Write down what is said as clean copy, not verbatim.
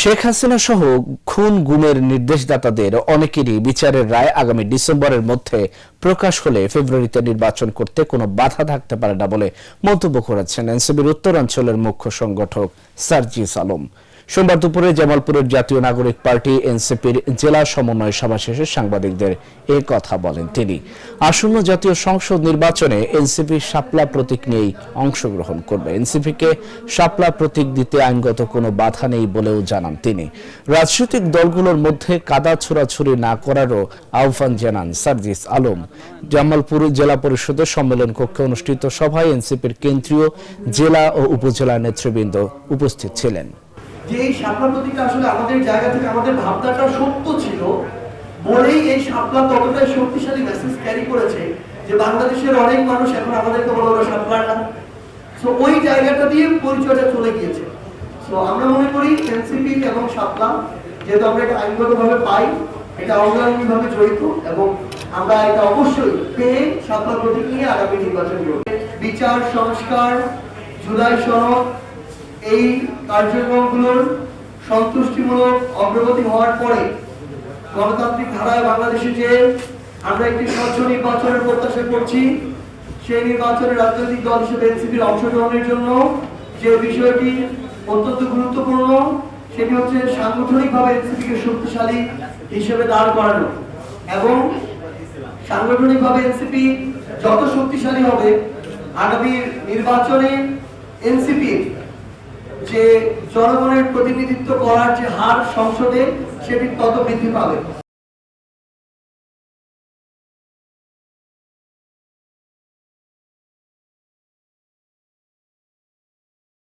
শেখ হাসিনা সহ খুন গুমের নির্দেশদাতাদের অনেকেরই বিচারের রায় আগামী ডিসেম্বরের মধ্যে প্রকাশ হলে ফেব্রুয়ারিতে নির্বাচন করতে কোনো বাধা থাকতে পারে না বলে মন্তব্য করেছেন এনসিপির উত্তরাঞ্চলের মুখ্য সংগঠক সার্জিস আলম। সোমবার দুপুরে জামালপুরের জাতীয় নাগরিক পার্টি এনসিপির জেলা সমন্বয় সভা শেষে সাংবাদিকদের এ কথা বলেন তিনি। আসন্ন জাতীয় সংসদ নির্বাচনে এনসিপি শাপলা প্রতীক নিয়েই অংশগ্রহণ করবে। এনসিপিকে শাপলা প্রতীক দিতে আইনগত কোনো বাধা নেই বলেও জানান তিনি। রাজনৈতিক দলগুলোর মধ্যে কাদা ছোড়াছুড়ি না করারও আহ্বান জানান সার্জিস আলম। জামালপুর জেলা পরিষদের সম্মেলন কক্ষে অনুষ্ঠিত সভায় এনসিপির কেন্দ্রীয় জেলা ও উপজেলা নেতৃবৃন্দ উপস্থিত ছিলেন। যে এই শাপলা প্রতীকটা আসলে আমাদের জায়গা থেকে আমাদের ভাবনাটা সত্য ছিল বলেই এই শাপলা ততটাই শক্তিশালী মেসেজ ক্যারি করেছে যে বাংলাদেশের অনেক মানুষ এখন আমাদেরকে বলে ওরা শাপলার না। সো ওই জায়গাটা দিয়ে পরিচয়টা চলে গিয়েছে। সো আমরা মনে করি এনসিপি এবং শাপলা যেহেতু আমরা এটা আইনগতভাবে পাই, এটা অঙ্গাঙ্গিভাবে জড়িত এবং আমরা এটা অবশ্যই পেয়ে শাপলা প্রতীক নিয়ে আগামী নির্বাচন করব। বিচার সংস্কার, জুলাই সনদ, এই কার্যক্রমগুলোর সন্তুষ্টিমূলক অগ্রগতি হওয়ার পরে গণতান্ত্রিক ধারায় বাংলাদেশে যে আমরা একটি স্বচ্ছ নির্বাচনের প্রত্যাশা করছি, সেই নির্বাচনে রাজনৈতিক দল হিসেবে এনসিপির অংশগ্রহণের জন্য যে বিষয়টি অত্যন্ত গুরুত্বপূর্ণ সেটি হচ্ছে সাংগঠনিকভাবে এনসিপিকে শক্তিশালী হিসেবে দাঁড় করানো। এবং সাংগঠনিকভাবে এনসিপি যত শক্তিশালী হবে আগামী নির্বাচনে এনসিপি যে জনগণের প্রতিনিধিত্ব করার যে হার সংসদে সেটি তত বৃদ্ধি পাবে।